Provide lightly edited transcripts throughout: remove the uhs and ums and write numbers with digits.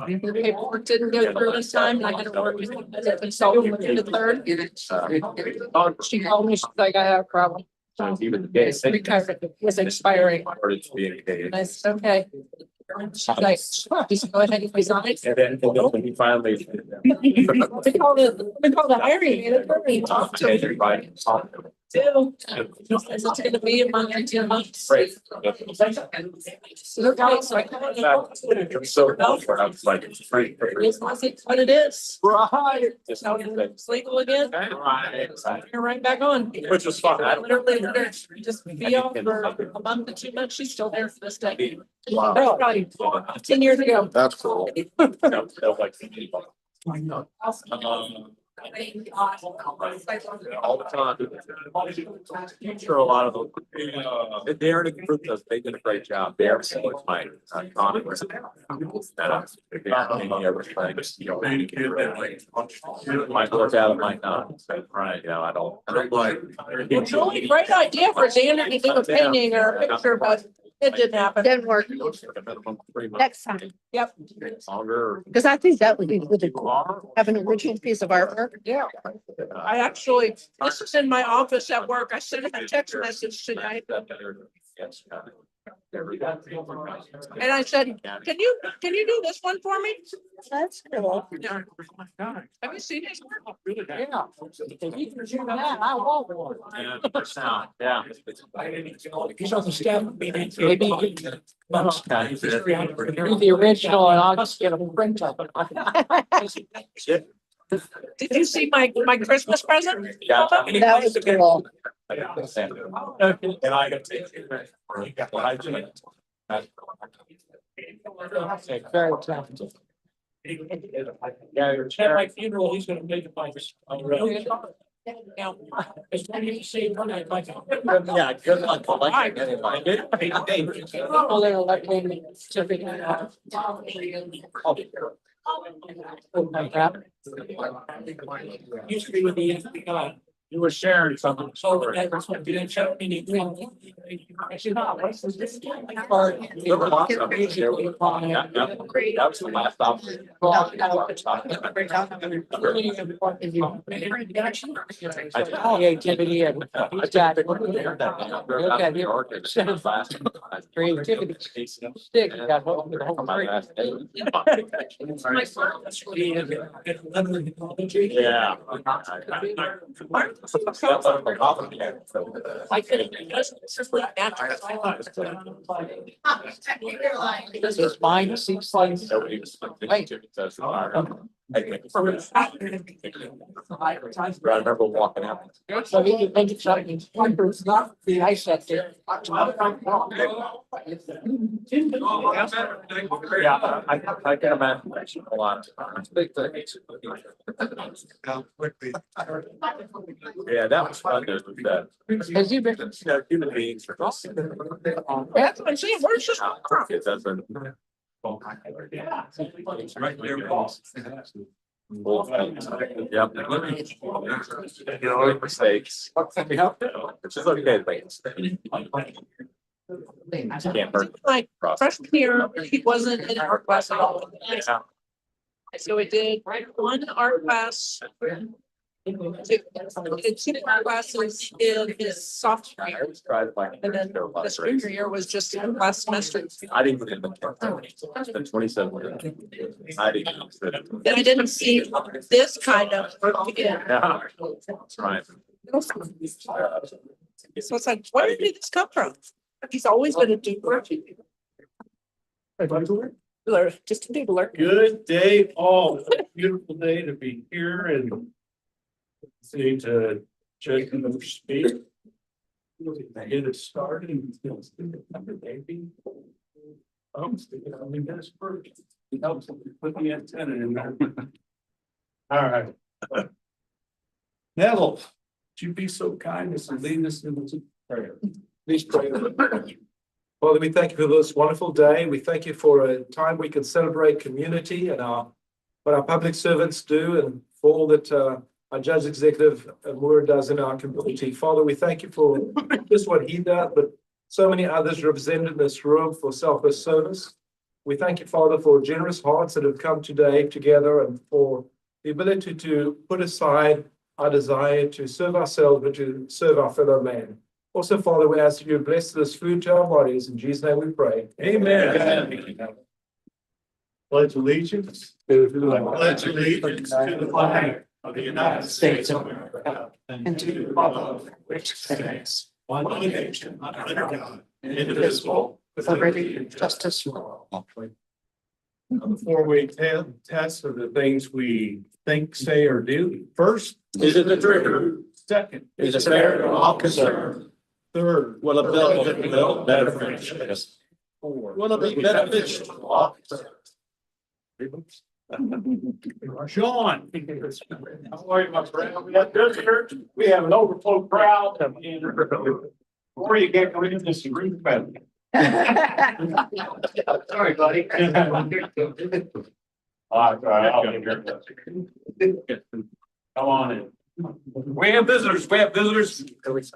The paperwork didn't go through this time. I had to work with the consultant in the third. She called me, she's like, I have a problem. Even the case. Retired, it was expiring. And I said, okay. She's like, just go ahead and resign. And then when he finally. We called the hiring manager. He talked to me. Everybody. Too. It's gonna be a month or 2 months. Right. Okay, so I called him. I'm so where I was like, it's free. It's what it is. Right. So it's legal again. Right. You're right back on. Which was fun. I literally let her just be off for a month to 2 months. She's still there for this day. Wow. That was probably 10 years ago. That's cool. All the time. I'm sure a lot of them. Darren and group does, they did a great job. Darren was my conference. Might work out, it might not. So, right, you know, I don't like. It's really a great idea for Xander to do a painting or a picture, but it didn't happen. Didn't work. Next time, Yep. Longer. because I think that would be really cool. Have an original piece of artwork. Yeah. I actually, this is in my office at work. I sent him a text message tonight. And I said, can you do this one for me? That's cool. Yeah. Have you seen his work? Yeah. I want one. Yeah. He's on the staff meeting. Maybe. The original and I'll just get a print of it. Did you see my Christmas present? Yeah. That was cool. And I can take it. Very talented. Yeah, you're At my funeral, he's gonna make it by this. Yeah. It's when you say one, I'd like. Yeah, good luck collecting anyway. Well, they're electing certificate. Used to be with the FBI. You were sharing something. So that was what didn't show any. That was the last option. Creativity and he's got. Look at here. Creativity. Stick, you got hope for the whole tree. Yeah. I couldn't, it's just like natural. This is mine, seems like. I remember walking out. So he could make it something, it's not the ice set there. Yeah, I can imagine a lot. Yeah, that was fun. Has he been? Human beings. That's what I'm saying, where's this? It doesn't. Right there. Yep. You know, mistakes. Which is okay. Can't hurt. Like freshman year, he wasn't in art class at all. Yeah. So we did one art class. Did two art classes in his sophomore year. And then the junior year was just in last semester. I didn't put in the 27. I didn't. And I didn't see this kind of. Yeah. That's right. So it's like, where did this come from? He's always been a doodler. Just a doodler. Good day, all. Beautiful day to be here and see to check and speak. Get it started. Maybe. I mean, that's first. It helps if you put the antenna in there. All right. Neville, would you be so kind as to lead us into prayer? Please pray. Father, we thank you for this wonderful day. We thank you for a time we can celebrate community and what our public servants do and for all that our judge executive Moore does in our community. Father, we thank you for just what he does, but so many others represented in this room for selfless service. We thank you, Father, for generous hearts that have come today together and for the ability to put aside our desire to serve ourselves, but to serve our fellow man. Also, Father, we ask you to bless this food to our bodies. In Jesus' name we pray. Amen. Pledge allegiance. Pledge allegiance to the flag of the United States of America and to the republic which stands one nation under God, indivisible, with liberty and justice for all. Before we test of the things we think, say, or do, first, is it the truth? Second, is it fair to all concerned? Third, will it build better friendships? Fourth, will it be beneficial to all concerned? Sean. How are you, my friend? We have visitors. We have an overflow crowd. Or you get rid of this group. Sorry, buddy. All right, I'll get here. Come on in. We have visitors. We have visitors.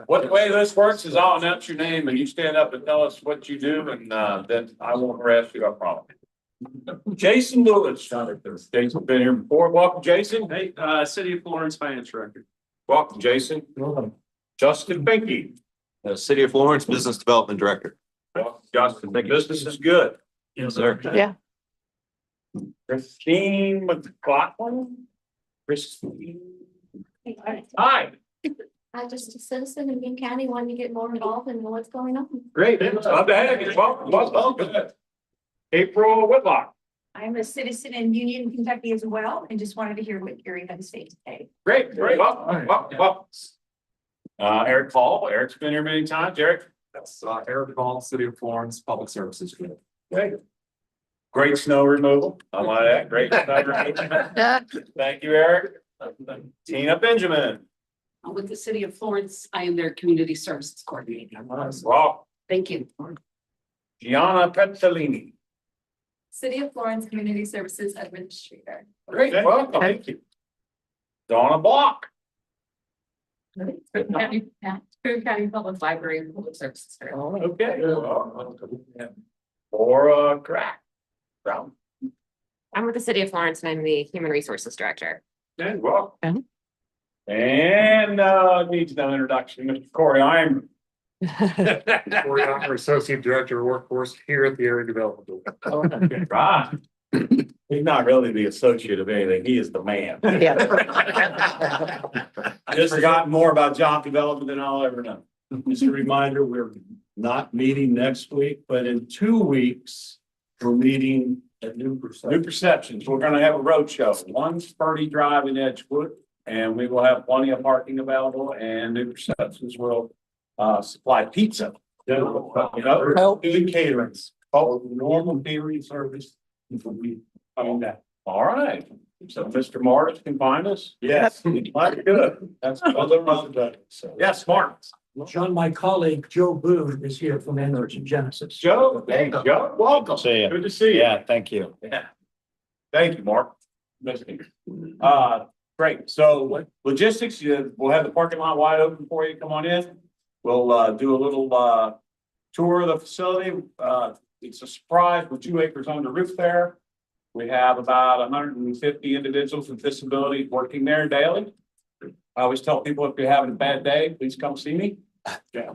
What the way this works is I'll announce your name and you stand up and tell us what you do, and then I won't harass you, I promise. Jason Lewis. Jason's been here before. Welcome, Jason. Hey, City of Florence Finance Director. Welcome, Jason. Justin Binky. City of Florence Business Development Director. Welcome, Justin. Business is good. Yes, sir. Yeah. Christine McLaughlin. Christine. Hi. I'm just a citizen in Boone County, wanting to get more involved and know what's going on. Great. Love to have you. Welcome. April Whitlock. I'm a citizen in Union, Kentucky as well, and just wanted to hear what Gary had to say today. Great. Welcome. Eric Paul. Eric's been here many times. Eric. That's Eric Paul, City of Florence, Public Services. Great snow removal. I like that. Great snow removal. Thank you, Eric. Tina Benjamin. With the city of Florence, I am their community services coordinator. Wow. Thank you. Gianna Petalini. City of Florence Community Services Administrator. Great. Welcome. Thank you. Donna Block. Boone County Public Library and Public Services. Okay. Laura Crack. Brown. I'm with the City of Florence and I'm the Human Resources Director. And well. Okay. And needs no introduction, Mr. Corey, I'm. Corey, I'm Associate Director of Workforce here at the Area Development Board. Right. He's not really the associate of anything, he is the man. Yeah. I just forgot more about job development than I'll ever know. Just a reminder, we're not meeting next week, but in 2 weeks, we're meeting at New Perceptions, we're gonna have a road show, 1 Purdy Drive in Edgewood, and we will have plenty of parking available, and New Perceptions will supply pizza. You know, doing caterings, normal catering service. All right, so Mr. Martis can find us? Yes. Like good, that's other other. So, yes, Mark. John, my colleague, Joe Boone, is here from Energy Genesis. Joe, hey, Joe, welcome. See ya. Good to see you. Yeah, thank you. Yeah. Thank you, Mark. Great. So logistics, we'll have the parking lot wide open for you. Come on in. We'll do a little tour of the facility. It's a surprise with 2 acres under roof there. We have about 150 individuals with disabilities working there daily. I always tell people if you're having a bad day, please come see me.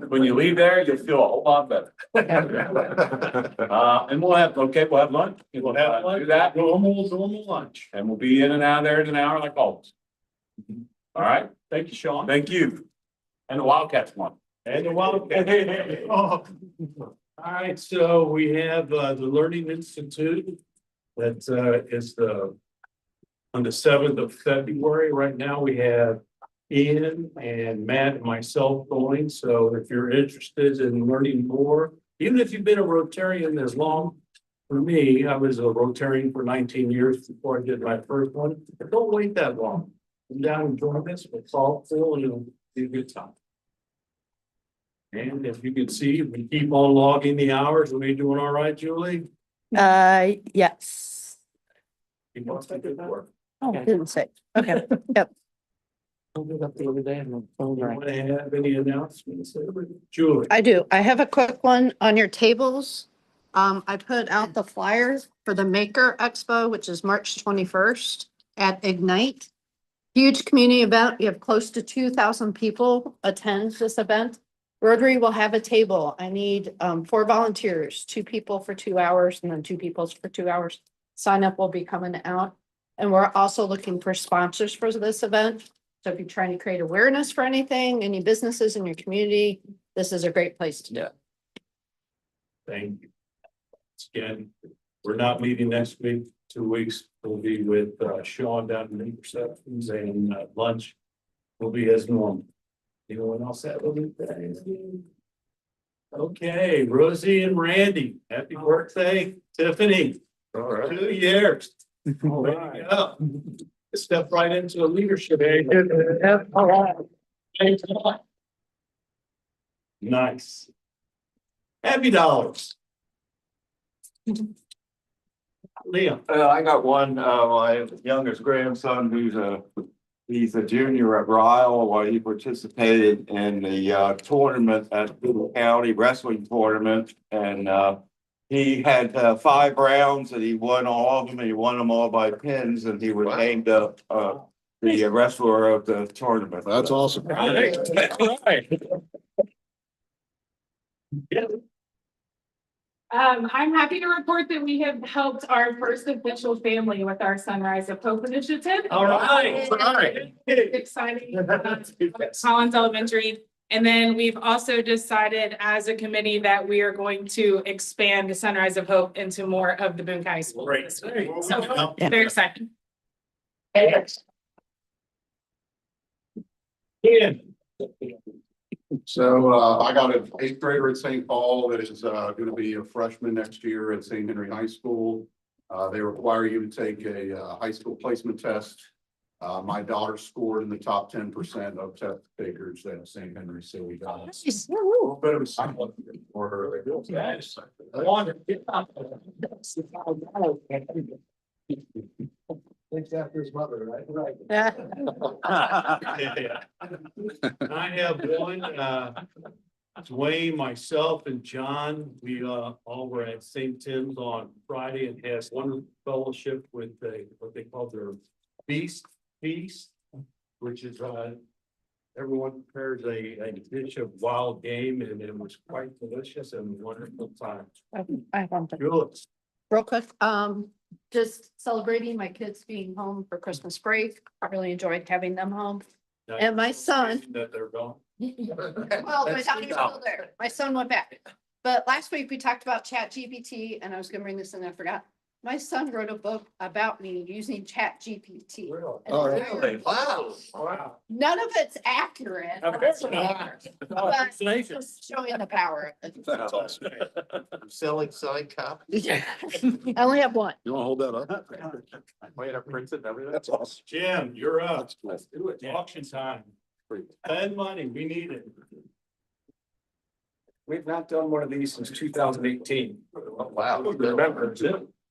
When you leave there, you'll feel a whole lot better. And we'll have lunch. We'll have do that. Normal lunch. And we'll be in and out of there in an hour like always. All right. Thank you, Sean. Thank you. And the Wildcats won. And the Wildcat. All right, so we have the Learning Institute. That is on the 7th of February. Right now, we have Ian and Matt and myself going. So if you're interested in learning more, even if you've been a Rotarian as long, for me, I was a Rotarian for 19 years before I did my first one. But don't wait that long. Come down and join us. It's all full and it'll be a good time. And if you can see, we keep on logging the hours. Are we doing all right, Julie? Yes. Keep on taking that work. Oh, didn't say. Okay, yep. You want to have any announcements? Julie? I do. I have a quick one on your tables. I put out the flyers for the Maker Expo, which is March 21st at Ignite. Huge community event. We have close to 2,000 people attend this event. Rotary will have a table. I need 4 volunteers, 2 people for 2 hours and then 2 people for 2 hours. Sign up will be coming out. And we're also looking for sponsors for this event. So if you're trying to create awareness for anything, any businesses in your community, this is a great place to do it. Thank you. Again, we're not meeting next week, 2 weeks. We'll be with Sean down in Interceptions and lunch will be as normal. Anyone else have anything? Okay, Rosie and Randy, happy birthday, Tiffany. All right. 2 years. All Way to right. go. Step right into a leadership. All right. Nice. Happy dollars. Liam. I got one, my youngest grandson he's a junior at Ryle while he participated in the tournament at Boone County Wrestling Tournament. And he had 5 rounds and he won all of them and he won them all by pins and he was named the wrestler of the tournament. That's awesome. Right. I'm happy to report that we have helped our first official family with our Sunrise of Hope initiative. All right. All right. Exciting. Collins Elementary. And then we've also decided as a committee that we are going to expand the Sunrise of Hope into more of the Boone County schools. Great. So very exciting. Ian. So I got an 8th grader at St. Paul that is going to be a freshman next year at St. Henry High School. They require you to take a high school placement test. My daughter scored in the top 10% of test takers at St. Henry, so we got a little bit of a somewhat for her. Thanks after his mother, right? Right. I have one, Dwayne, myself and John, we all were at St. Tim's on Friday and had one fellowship with what they call their feast, which is everyone prepares a dish of wild game and it was quite delicious and wonderful time. I have one thing. Good. Real quick, just celebrating my kids being home for Christmas break. I really enjoyed having them home. And my son. That they're gone. Well, my son was still there. My son went back. But last week we talked about Chat GPT and I was gonna bring this in, I forgot. My son wrote a book about me using Chat GPT. Oh, really? Wow. Wow. None of it's accurate. Of course not. But just showing the power. of it. That's awesome. Selling signed copies. Yeah. I only have one. You wanna hold that up? Wait, I printed everything. That's awesome. Jim, you're up. That's cool. Let's do it. Auction time. Spend money. We need it. We've not done one of these since 2018. Wow. Remember,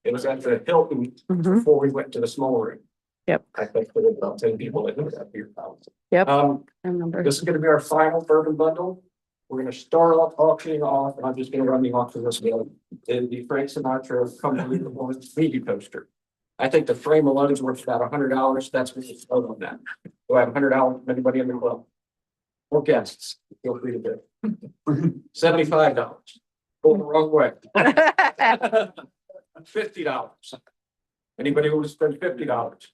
it was at the Hilton before we went to the small room. Yep. I think there were about 10 people in that beer house. Yep. I remember. This is gonna be our final bourbon bundle. We're gonna start off auctioning off, and I'm just gonna run the auction this way. It'll be Frank Sinatra Come to the Woman media poster. I think the frame alone is worth about $100. That's what we start on that. Do I have $100 from anybody in the club? Or guests? Feel free to bid. $75. Go the wrong way. $50. Anybody who would spend $50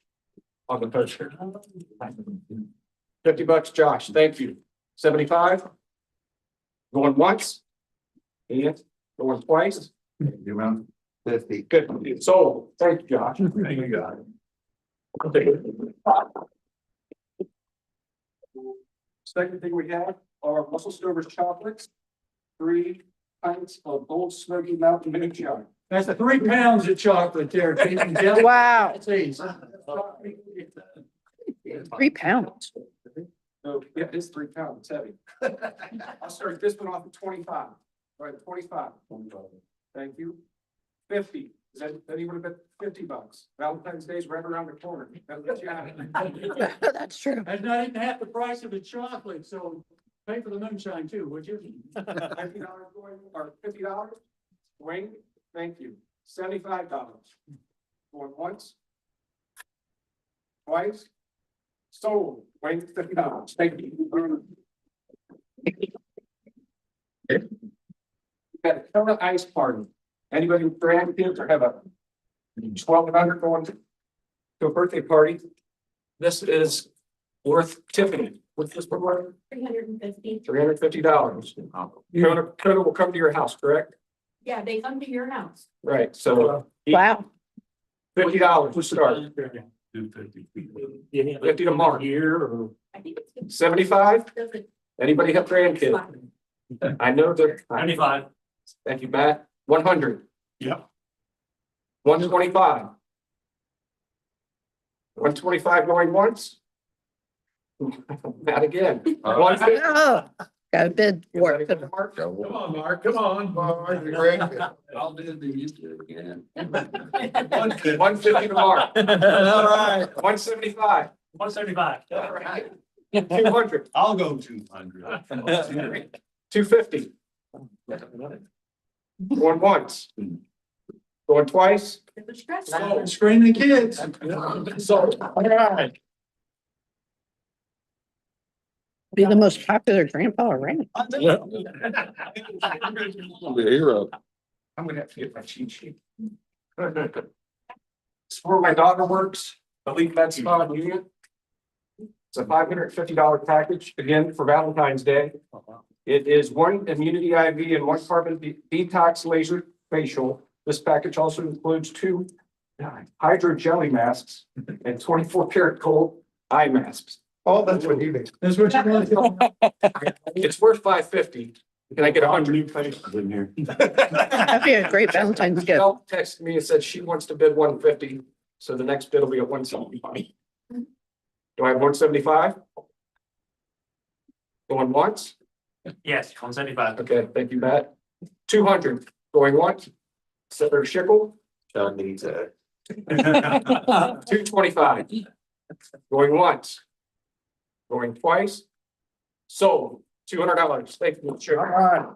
on the poster? $50, Josh, thank you. 75? Going once? And going twice? You man. 50. Good, sold, thank you, Josh. Thank you, guys. Second thing we have are Russell Stover's chocolates. 3 pints of Old Smoky Mountain Moonshine. That's 3 pounds of chocolate there. Wow. Please. 3 pounds. So, yeah, it's 3 pounds, it's heavy. I'll start this one off at 25. All right, 25. Thank you. 50. Is that anyone bet $50? Valentine's Day is right around the corner. That'll get you out of it. That's true. That's not even half the price of the chocolate, so pay for the moonshine too, would you? $50 going, or $50. Wayne, Thank you. $75. Going once. Twice. Sold. Wait, $50. Thank you. Got a Kona ice party. Anybody with grandkids or have a 1,200 going to a birthday party? This is worth Tiffany. What's this for? $350. $350. Kona will come to your house, correct? Yeah, they come to your house. Right, so Wow. $50 to start. 250. 50 to Mark. Year or? I think it's. 75? Does it- Anybody have grandkids? I know that. 95. Thank you, Matt. 100. Yep. 125. 125 going once. Matt again. 150. Oh, got a bid work. Come on, Mark, come on. I'll do the YouTube again. 150 to Mark. All right. 175. 175. All right. 200. I'll go 200. 250. Going once. Going twice. It was stressed. Screen the kids. So, all right. Be the most popular grandpa around. The hero. I'm gonna have to get my cheat sheet. It's where my daughter works, Elite Med Spa in Union. It's a $550 package, again, for Valentine's Day. It is one immunity IV and one carbon detox laser facial. This package also includes 2 hydro jelly masks and 24 karat gold eye masks. Oh, that's what you mean. That's what you're gonna do. It's worth $550. Can I get 100? New faces in here. That'd be a great Valentine's gift. Michelle texted me and said she wants to bid 150, so the next bid will be at 175. Do I have 175? Going once? Yes, 175. Okay, thank you, Matt. 200, going once? Senator Schickel? John needs that. 225. Going once? Going twice? Sold, $200. Thank you, Chair.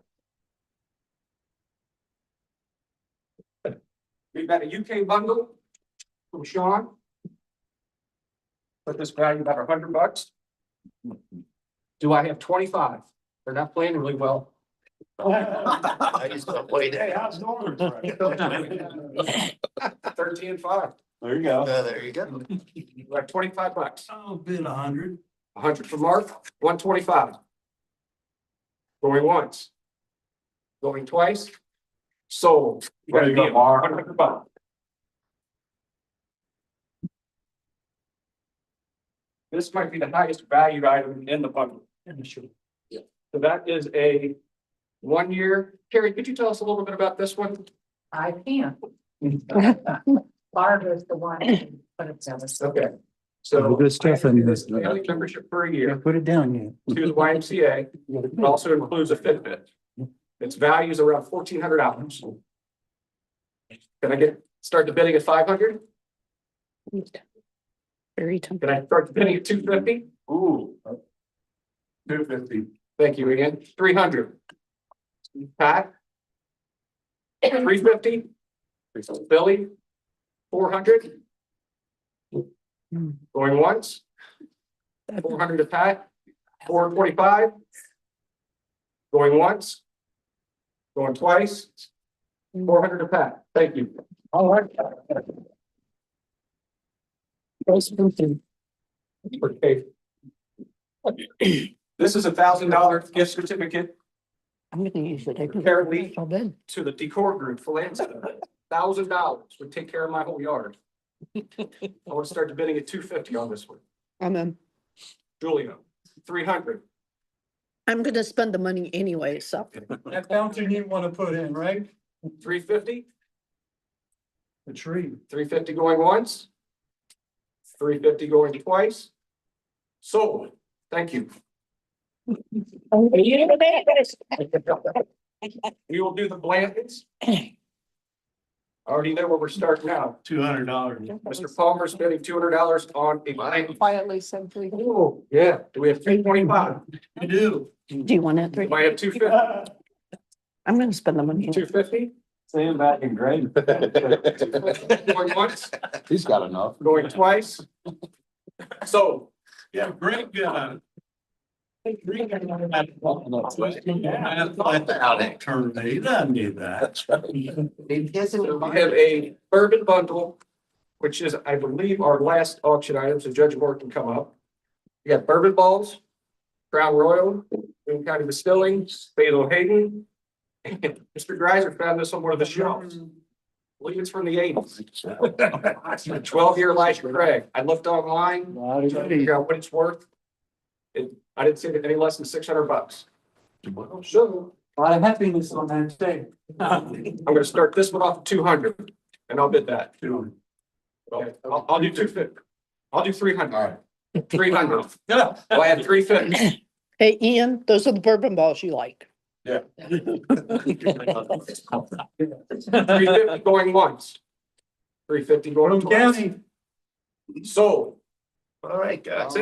We've got a UK bundle from Sean. Put this value about $100. Do I have 25? They're not playing really well. I used to play Hey, that. how's Norman? 13 and 5. There you go. There you go. Like $25. I'll bid 100. 100 for Mark, 125. Going once. Going twice. Sold. There you go, Mark. $100. This might be the highest valued item in the bundle. Yeah. So that is a 1 year. Carrie, could you tell us a little bit about this one? I can. Barbara's the one who put it together. Okay. So. Good stuff in this. Daily membership per year Put it down yet. to the YMCA. It also includes a Fitbit. Its value is around $1,400. Can I start the bidding at 500? Very tempting. Can I start the bidding at 250? Ooh. 250. Thank you, Ian. 300. Pat? 350? Billy? 400? Going once? 400 to Pat? 425? Going once? Going twice? 400 to Pat. Thank you. All right. Okay. This is $1,000 gift certificate I'm gonna use it. Apparently- I'll bid. to the decor group for landscape. $1,000 would take care of my whole yard. I want to start the bidding at 250 on this one. I'm in. Julio, 300. I'm gonna spend the money anyway, so. That fountain you want to put in, right? 350, The tree. 350 going once. 350 going twice. Sold. Thank you. We will do the blankets. Already know where we're starting now. $200. Mr. Palmer's spending $200 on a blanket. Quietly, simply. Oh, yeah. Do we have 325? You do. Do you want it? Do I have 250? I'm gonna spend the money. 250? Stand back and grade. Going once, He's got enough. going twice. So, Yeah, Greg, he doesn't need that. That's right. we have a bourbon bundle, which is, I believe, our last auction item, so Judge Moore can come up. We got bourbon balls, Crown Royal, Boone County Distilling, Fatal Hayden. Mr. Greiser found this on one of the shelves. I believe it's from the eighties. 12-year Elijah Craig. I looked online, trying to figure out what it's worth. I didn't see it any less than $600. So A lot of happiness on that day. I'm gonna start this one off at 200, and I'll bid that. Okay, I'll do 250. I'll do 300. 300. Well, I had 350. Hey, Ian, those are the bourbon balls you like. 350 going once. 350 going twice. So. All right, guys.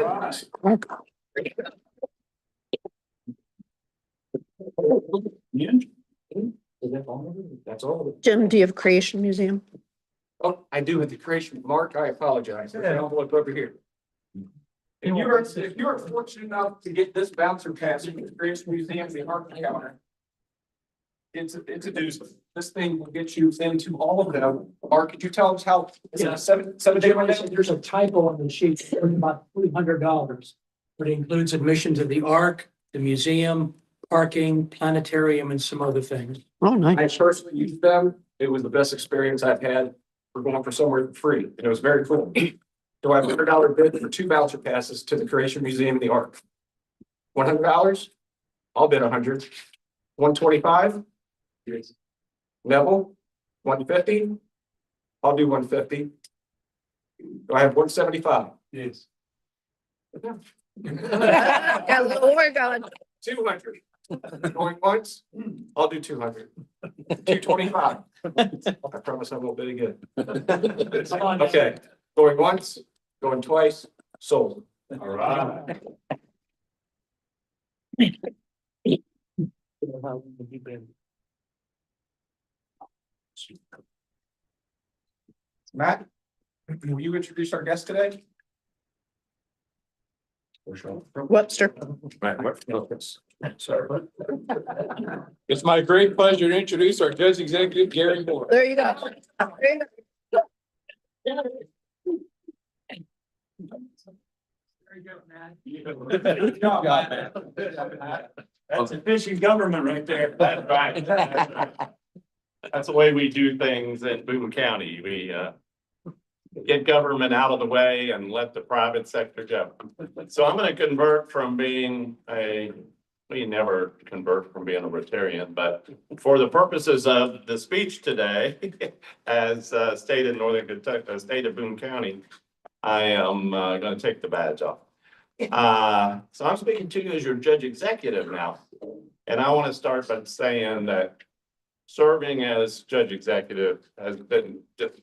That's all. Jim, do you have Creation Museum? Oh, I do have the creation. Mark, I apologize. I'll look over here. If you're fortunate enough to get this bouncer pass in the Creation Museum, the art counter. It's a doozy. This thing will get you into all of them. Mark, could you tell us how? Yeah. Seven. There's a typo on the sheet, it's about $300, but it includes admission to the Ark, the museum, parking, planetarium, and some other things. Oh, I nice. personally used them. It was the best experience I've had for going for somewhere free, and it was very cool. So I have $100 bid for 2 voucher passes to the Creation Museum and the Ark. $100? I'll bid 100. 125? Neville? 150? I'll do 150. Do I have 175? Yes. Got a little work on. 200. Going once? I'll do 200. 225. I promise I won't bid again. Okay, going once, going twice, sold. All right. Matt, will you introduce our guest today? Webster. Sorry. It's my great pleasure to introduce our Judge Executive, Gary Moore. There you go. Good job, man. That's efficient government right there. That's right. That's the way we do things in Boone County. We get government out of the way and let the private sector go. So I'm going to convert from being we never convert from being a Rotarian, but for the purposes of the speech today, as state of Northern Kentucky, state of Boone County, I am going to take the badge off. So I'm speaking to you as your judge executive now. And I want to start by saying that serving as judge executive has been just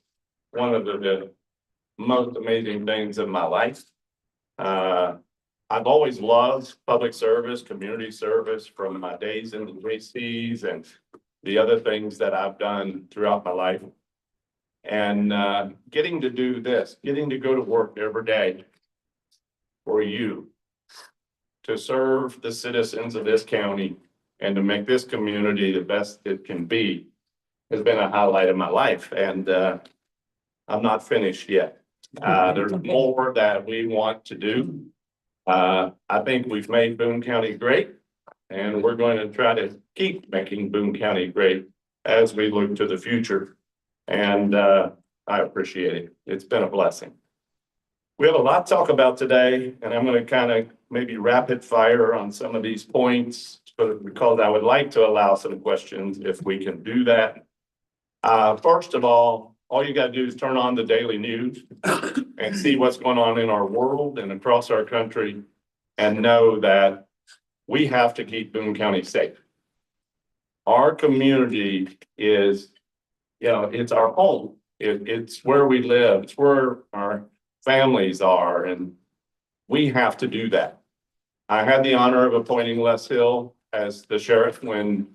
one of the most amazing things in my life. I've always loved public service, community service from my days in the JCs and the other things that I've done throughout my life. And getting to do this, getting to go to work every day for you to serve the citizens of this county and to make this community the best it can be has been a highlight of my life. And I'm not finished yet. There's more that we want to do. I think we've made Boone County great, and we're going to try to keep making Boone County great as we look to the future. And I appreciate it. It's been a blessing. We have a lot to talk about today, and I'm going to kind of maybe rapid fire on some of these points, but because I would like to allow some questions if we can do that. First of all you got to do is turn on the daily news and see what's going on in our world and across our country and know that we have to keep Boone County safe. Our community is, it's our home. It's where we live. It's where our families are, and we have to do that. I had the honor of appointing Les Hill as the sheriff when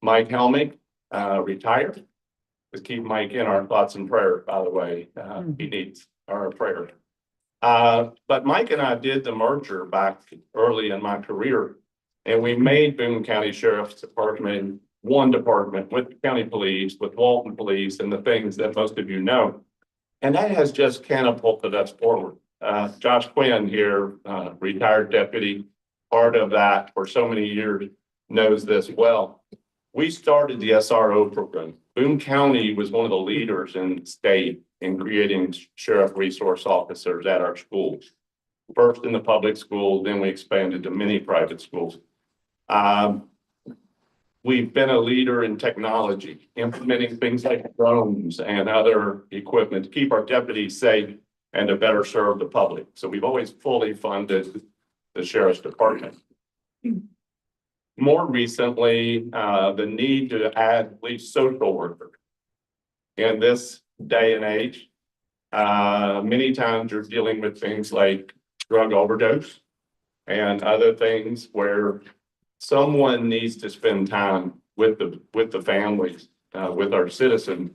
Mike Helmick retired. Let's keep Mike in our thoughts and prayer, by the way. He needs our prayer. But Mike and I did the merger back early in my career. And we made Boone County Sheriff's Department one department with the county police, with Walton Police, and the things that most of you know. And that has just catapulted us forward. Josh Quinn here, retired deputy, part of that for so many years, knows this well. We started the SRO program. Boone County was one of the leaders in the state in creating sheriff resource officers at our schools. First in the public schools, then we expanded to many private schools. We've been a leader in technology, implementing things like drones and other equipment to keep our deputies safe and to better serve the public. So we've always fully funded the sheriff's department. More recently, the need to add police social workers. In this day and age, many times you're dealing with things like drug overdose and other things where someone needs to spend time with the families, with our citizens,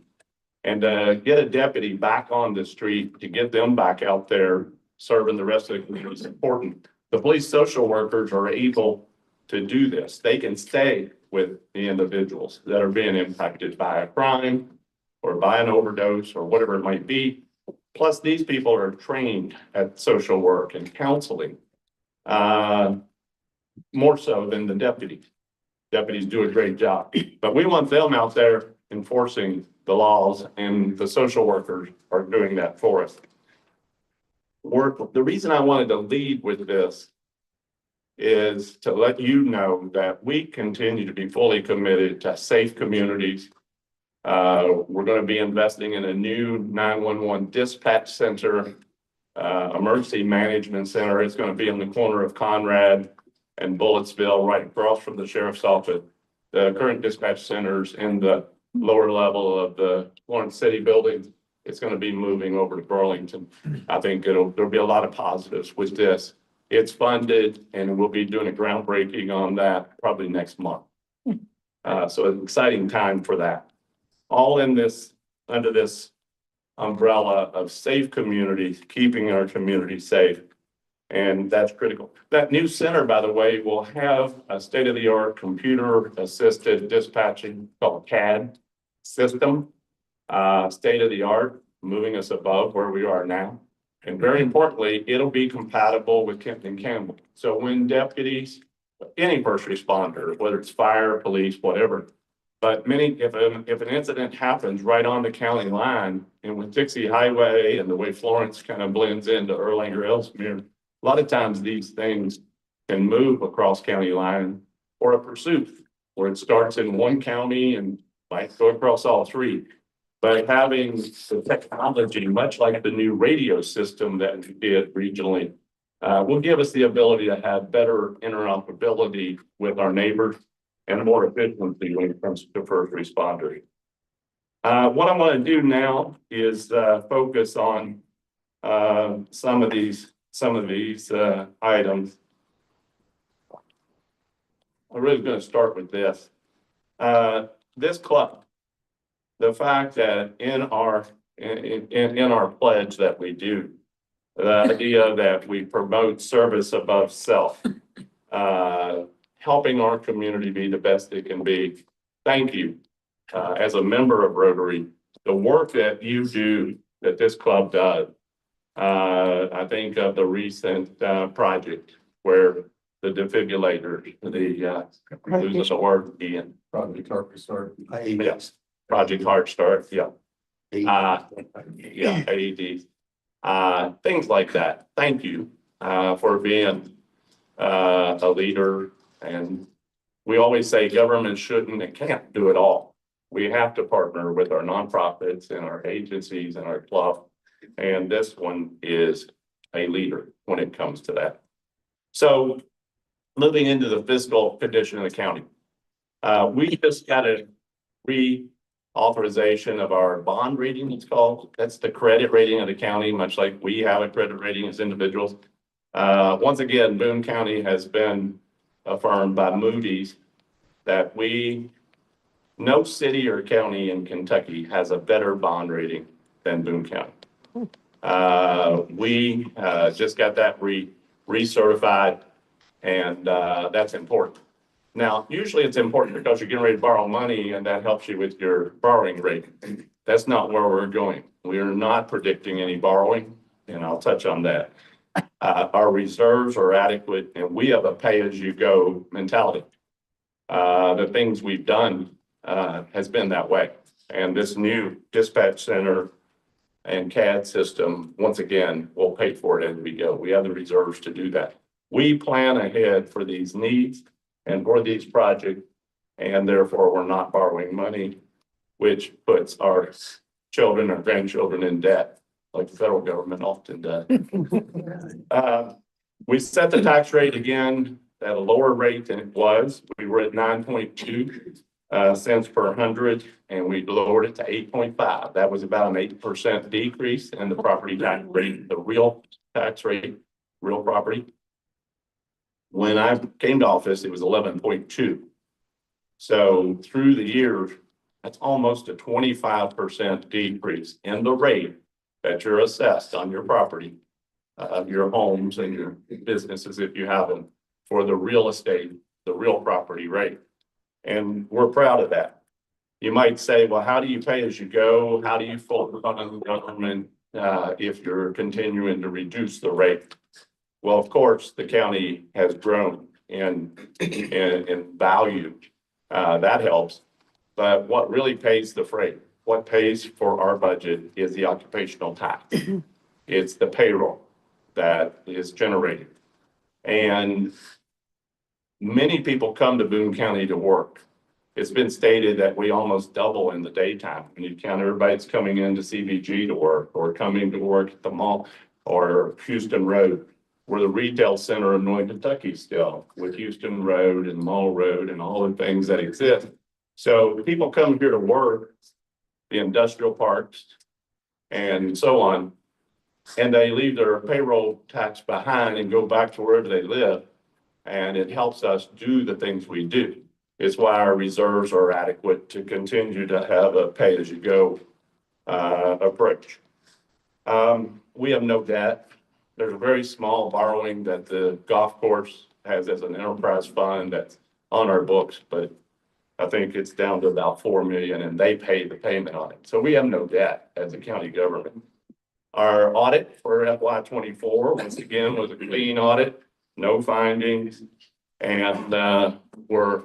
and get a deputy back on the street to get them back out there serving the rest of the community is important. The police social workers are able to do this. They can stay with the individuals that are being impacted by a crime or by an overdose or whatever it might be. Plus, these people are trained at social work and counseling, more so than the deputies. Deputies do a great job, but we want them out there enforcing the laws, and the social workers are doing that for us. The reason I wanted to lead with this is to let you know that we continue to be fully committed to safe communities. We're going to be investing in a new 911 dispatch center, emergency management center. It's going to be on the corner of Conrad and Bulletsville, right across from the sheriff's office. The current dispatch centers in the lower level of the Florence City building. It's going to be moving over to Burlington. I think there'll be a lot of positives with this. It's funded, and we'll be doing a groundbreaking on that probably next month. So an exciting time for that. All in this, under this umbrella of safe communities, keeping our community safe. And that's critical. That new center, by the way, will have a state-of-the-art computer-assisted dispatching called CAD system. State-of-the-art, moving us above where we are now. And very importantly, it'll be compatible with Kempton Campbell. So when deputies, any first responder, whether it's fire, police, whatever, but if an incident happens right on the county line, and with Dixie Highway and the way Florence kind of blends into Erlanger, Ellesmere, a lot of times these things can move across county line, or a pursuit where it starts in one county and might go across all three. But having the technology, much like the new radio system that we did regionally, will give us the ability to have better interoperability with our neighbors and more efficiency when it comes to first responders. What I want to do now is focus on some of these items. I'm really going to start with this. This club, the fact that in our pledge that we do, the idea that we promote service above self, helping our community be the best it can be. Thank you. As a member of Rotary, the work that you do, that this club does. I think of the recent project where the defibrillator, losing the word again. Project Heart Start. Yes, Project Heart Start, yeah. AEDs. Things like that. Thank you for being a leader. And we always say government shouldn't and can't do it all. We have to partner with our nonprofits and our agencies and our club. And this one is a leader when it comes to that. So moving into the fiscal condition of the county. We just got a reauthorization of our bond rating, it's called. That's the credit rating of the county, much like we have a credit rating as individuals. Once again, Boone County has been affirmed by Moody's that we No city or county in Kentucky has a better bond rating than Boone County. We just got that recertified, and that's important. Now, usually it's important because you're getting ready to borrow money and that helps you with your borrowing rate. That's not where we're going. We are not predicting any borrowing, and I'll touch on that. Our reserves are adequate and we have a pay-as-you-go mentality. The things we've done has been that way. And this new dispatch center and CAD system, once again, will pay for it as we go. We have the reserves to do that. We plan ahead for these needs and for these projects, and therefore we're not borrowing money, which puts our children or grandchildren in debt, like the federal government often does. We set the tax rate again at a lower rate than it was. We were at 9.2 cents per hundred, and we lowered it to 8.5. That was about an 8% decrease in the property tax rate, the real tax rate, real property. When I came to office, it was 11.2. So through the years, that's almost a 25% decrease in the rate that you're assessed on your property, your homes and your businesses if you have them, for the real estate, the real property rate. And we're proud of that. You might say, well, how do you pay as you go? How do you focus on the government if you're continuing to reduce the rate? Well, of course, the county has grown in value. That helps. But what really pays the freight, what pays for our budget is the occupational tax. It's the payroll that is generated. And many people come to Boone County to work. It's been stated that we almost double in the daytime. When you count everybody that's coming into CVG to work or coming to work at the mall or Houston Road. We're the retail center of Northern Kentucky still, with Houston Road and Mall Road and all the things that exist. So people come here to work, the industrial parks and so on, and they leave their payroll tax behind and go back to wherever they live. And it helps us do the things we do. It's why our reserves are adequate to continue to have a pay-as-you-go approach. We have no debt. There's a very small borrowing that the golf course has as an enterprise fund that's on our books, but I think it's down to about 4 million and they pay the payment on it. So we have no debt as a county government. Our audit for FY24, once again, was a clean audit, no findings, and we're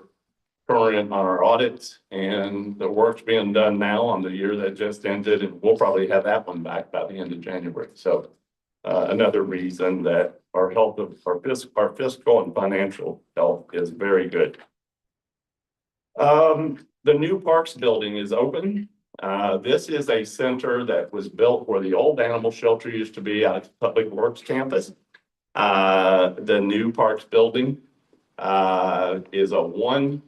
current on our audits, and the work's being done now on the year that just ended, and we'll probably have that one back by the end of January. So another reason that our health of our fiscal and financial health is very good. The new parks building is open. This is a center that was built where the old animal shelter used to be out at the Public Works campus. The new parks building is a one.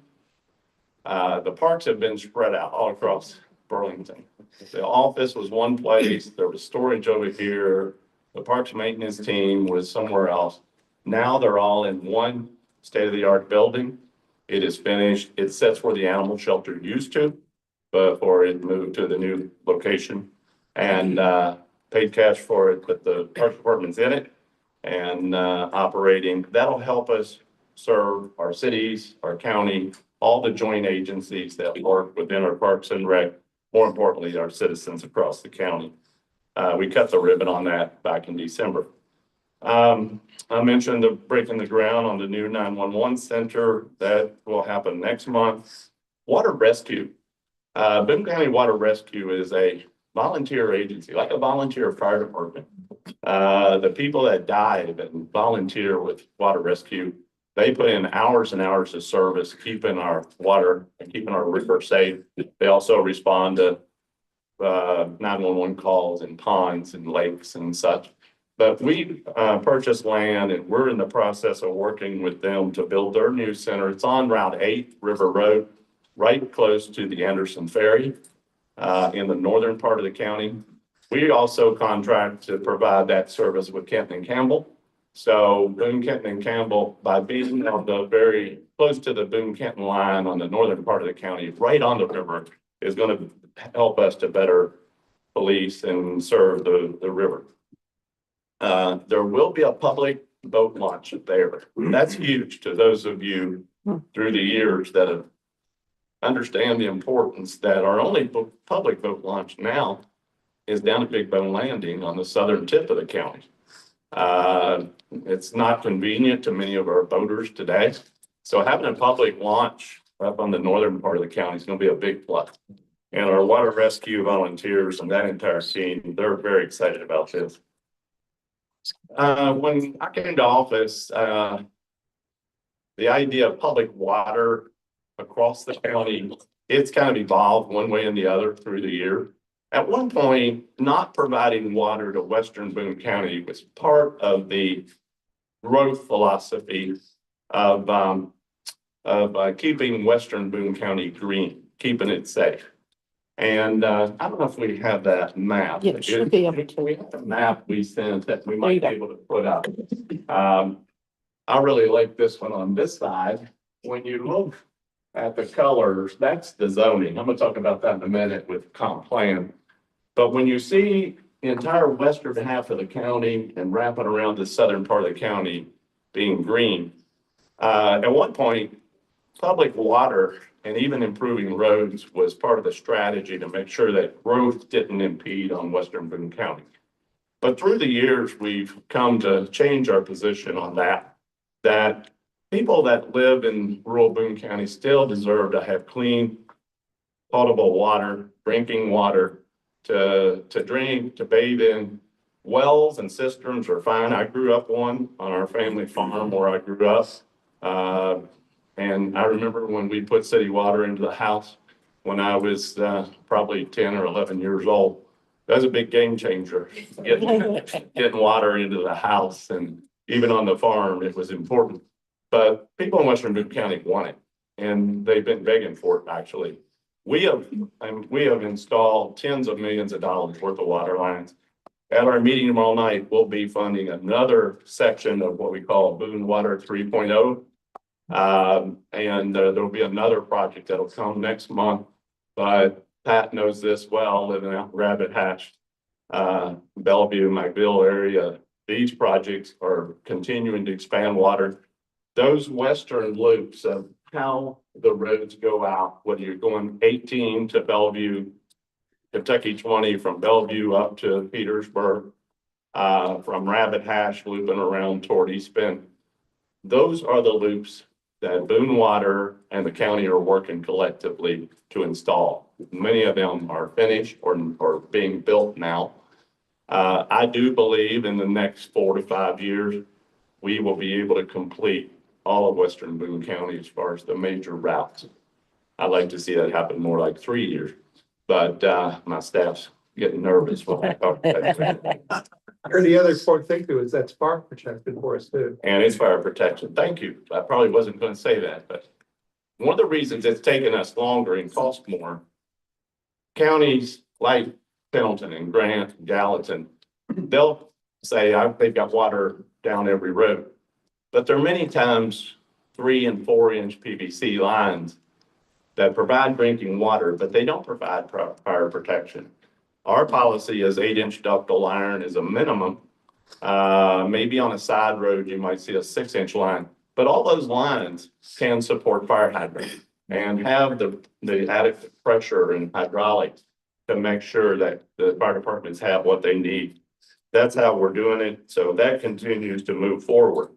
The parks have been spread out all across Burlington. The office was one place. There was storage over here. The parks maintenance team was somewhere else. Now they're all in one state-of-the-art building. It is finished. It sits where the animal shelter used to before it moved to the new location, and paid cash for it, but the park department's in it and operating. That'll help us serve our cities, our county, all the joint agencies that work within our parks and rec, more importantly, our citizens across the county. We cut the ribbon on that back in December. I mentioned the breaking the ground on the new 911 center. That will happen next month. Water rescue. Boone County Water Rescue is a volunteer agency, like a volunteer fire department. The people that dive and volunteer with water rescue, they put in hours and hours of service, keeping our water and keeping our river safe. They also respond to 911 calls in ponds and lakes and such. But we purchased land and we're in the process of working with them to build their new center. It's on Route 8 River Road, right close to the Anderson Ferry in the northern part of the county. We also contract to provide that service with Kenton and Campbell. So Boone, Kenton and Campbell, by being on the very close to the Boone Canton line on the northern part of the county, right on the river, is going to help us to better police and serve the river. There will be a public boat launch there. That's huge to those of you through the years that have understand the importance that our only public boat launch now is down at Big Bone Landing on the southern tip of the county. It's not convenient to many of our boaters today. So having a public launch up on the northern part of the county is going to be a big plus. And our water rescue volunteers and that entire team, they're very excited about this. When I came to office, the idea of public water across the county, it's kind of evolved one way and the other through the year. At one point, not providing water to Western Boone County was part of the growth philosophy of keeping Western Boone County green, keeping it safe. And I don't know if we have that map. Yeah, it should be able to. We have a map we sent that we might be able to put up. I really like this one on this side. When you look at the colors, that's the zoning. I'm gonna talk about that in a minute with comp plan. But when you see the entire western half of the county and wrapping around the southern part of the county being green, at one point, public water and even improving roads was part of the strategy to make sure that growth didn't impede on Western Boone County. But through the years, we've come to change our position on that people that live in rural Boone County still deserve to have clean, potable water, drinking water to drink, to bathe in. Wells and cisterns are fine. I grew up on our family farm where I grew up. And I remember when we put city water into the house when I was probably 10 or 11 years old. That was a big game changer, getting water into the house, and even on the farm, it was important. But people in Western Boone County want it, and they've been begging for it, actually. We have installed tens of millions of dollars worth of water lines. At our meeting tomorrow night, we'll be funding another section of what we call Boone Water 3.0. And there'll be another project that'll come next month. But Pat knows this well, living out in Rabbit Hatch, Bellevue, McBill area. These projects are continuing to expand water. Those western loops of how the roads go out, whether you're going 18 to Bellevue, Kentucky 20 from Bellevue up to Petersburg, from Rabbit Hatch looping around toward East Bend. Those are the loops that Boone Water and the county are working collectively to install. Many of them are finished or being built now. I do believe in the next 4 to 5 years, we will be able to complete all of Western Boone County as far as the major routes. I'd like to see that happen more like 3 years, but my staff's getting nervous when I talk about that. Or the other important thing too is that's fire protection for us too. And it's fire protection. Thank you. I probably wasn't going to say that, but one of the reasons it's taken us longer and cost more, counties like Pendleton and Grant and Gallatin, they'll say they've got water down every road. But there are many times 3 and 4 inch PVC lines that provide drinking water, but they don't provide fire protection. Our policy is 8-inch ductile iron is a minimum. Maybe on a side road, you might see a 6-inch line, but all those lines can support fire hydrants and have the adequate pressure and hydraulics to make sure that the fire departments have what they need. That's how we're doing it. So that continues to move forward.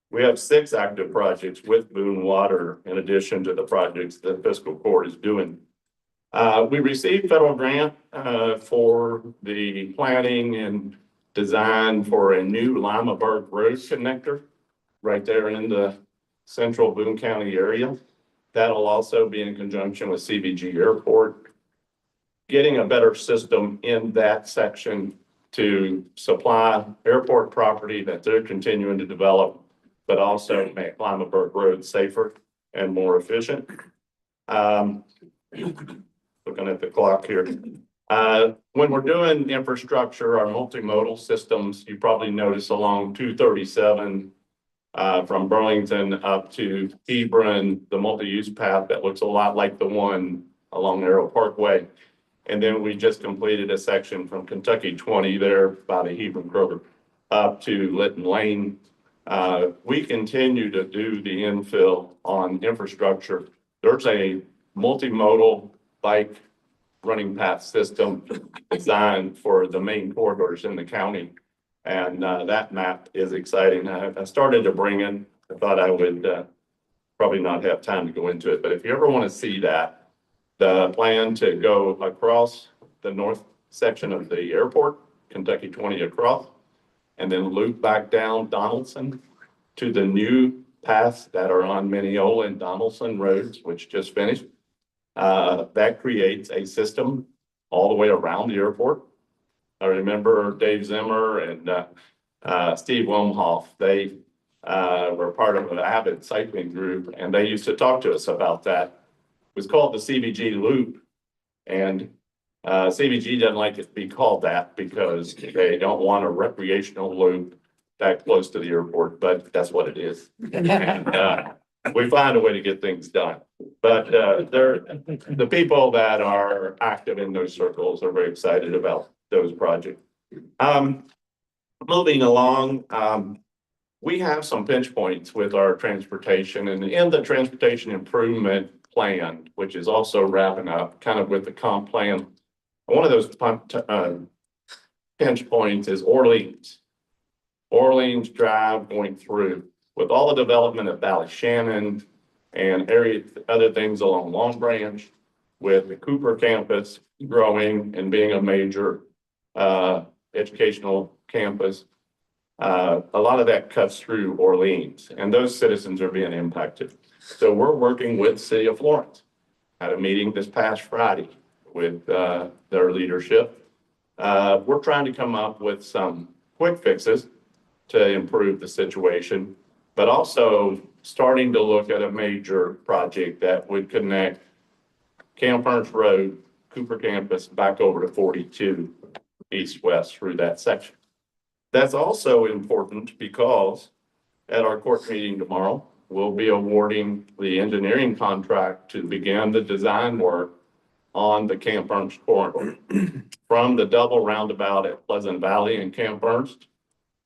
We have 6 active projects with Boone Water in addition to the projects that fiscal court is doing. We received federal grant for the planning and design for a new Limaberg Road connector right there in the central Boone County area. That'll also be in conjunction with CVG Airport. Getting a better system in that section to supply airport property that they're continuing to develop, but also make Limaberg Road safer and more efficient. Looking at the clock here. When we're doing infrastructure, our multimodal systems, you probably notice along 237 from Burlington up to Hebron, the multi-use path that looks a lot like the one along Narrow Parkway. And then we just completed a section from Kentucky 20 there by the Hebron Kroger up to Lytton Lane. We continue to do the infill on infrastructure. There's a multimodal bike running path system designed for the main corridors in the county. And that map is exciting. I started to bring in, I thought I would probably not have time to go into it, but if you ever want to see that, the plan to go across the north section of the airport, Kentucky 20 across, and then loop back down Donaldson to the new paths that are on Mineola and Donaldson roads, which just finished. That creates a system all the way around the airport. I remember Dave Zimmer and Steve Womhoff, they were part of an avid cycling group, and they used to talk to us about that. It was called the CBG Loop, and CBG doesn't like it to be called that because they don't want a recreational loop that close to the airport, but that's what it is. And, we find a way to get things done. But the people that are active in those circles are very excited about those projects. Moving along, we have some pinch points with our transportation, and in the transportation improvement plan, which is also wrapping up kind of with the comp plan. One of those pinch points is Orleans Drive going through with all the development of Valley Shannon and other things along Long Branch, with the Cooper campus growing and being a major educational campus. A lot of that cuts through Orleans, and those citizens are being impacted. So we're working with City of Florence. Had a meeting this past Friday with their leadership. We're trying to come up with some quick fixes to improve the situation, but also starting to look at a major project that would connect Camp Ernst Road, Cooper campus, back over to 42 east-west through that section. That's also important because at our court meeting tomorrow, we'll be awarding the engineering contract to begin the design work on the Camp Ernst corridor from the double roundabout at Pleasant Valley and Camp Ernst,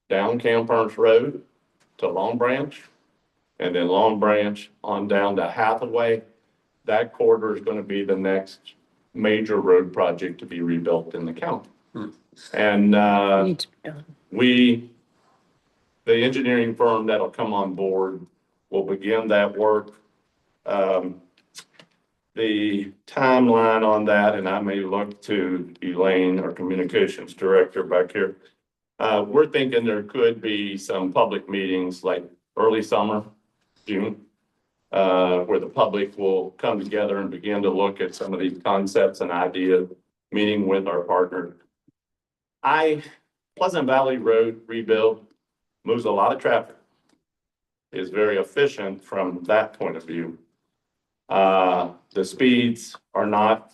down Camp Ernst Road to Long Branch, and then Long Branch on down to Hathaway. That corridor is going to be the next major road project to be rebuilt in the county. And the engineering firm that'll come on board will begin that work. The timeline on that, and I may look to Elaine, our communications director back here. We're thinking there could be some public meetings like early summer, June, where the public will come together and begin to look at some of these concepts and ideas, meeting with our partner. Pleasant Valley Road rebuild moves a lot of traffic, is very efficient from that point of view. The speeds are not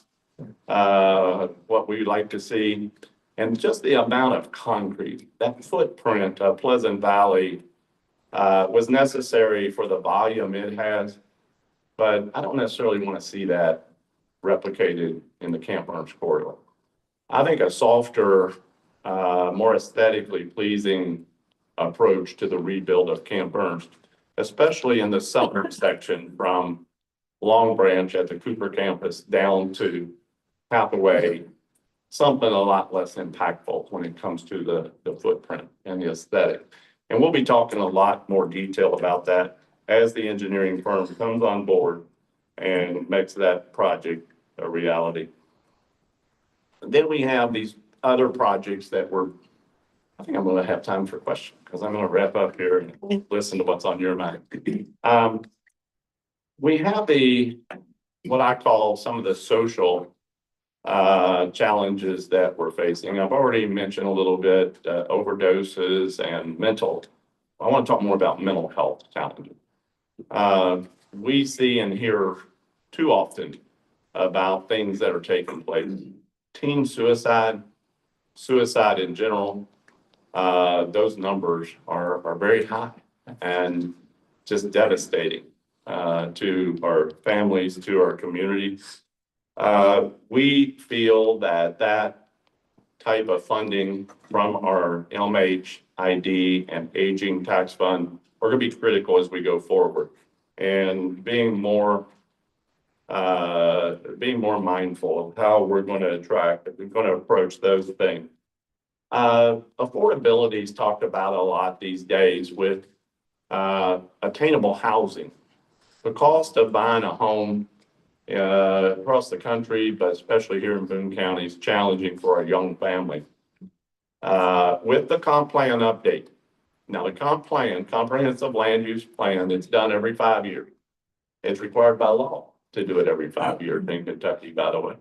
what we like to see. And just the amount of concrete, that footprint of Pleasant Valley was necessary for the volume it has. But I don't necessarily want to see that replicated in the Camp Ernst corridor. I think a softer, more aesthetically pleasing approach to the rebuild of Camp Ernst, especially in the southern section from Long Branch at the Cooper campus down to Hathaway, something a lot less impactful when it comes to the footprint and the aesthetic. And we'll be talking a lot more detail about that as the engineering firm comes on board and makes that project a reality. And then we have these other projects that I think I'm going to have time for questions because I'm going to wrap up here and listen to what's on your mind. We have what I call some of the social challenges that we're facing. I've already mentioned a little bit overdoses and mental. I want to talk more about mental health challenges. We see and hear too often about things that are taking place. Teen suicide in general, those numbers are very high. and just devastating to our families, to our community. We feel that that type of funding from our LMHID and aging tax fund are going to be critical as we go forward, and being more mindful of how we're going to approach those things. Affordability is talked about a lot these days with attainable housing. The cost of buying a home across the country, but especially here in Boone County, is challenging for a young family. With the comp plan update, now the comp plan, comprehensive land use plan, it's done every 5 years. It's required by law to do it every 5 years in Kentucky, by the way.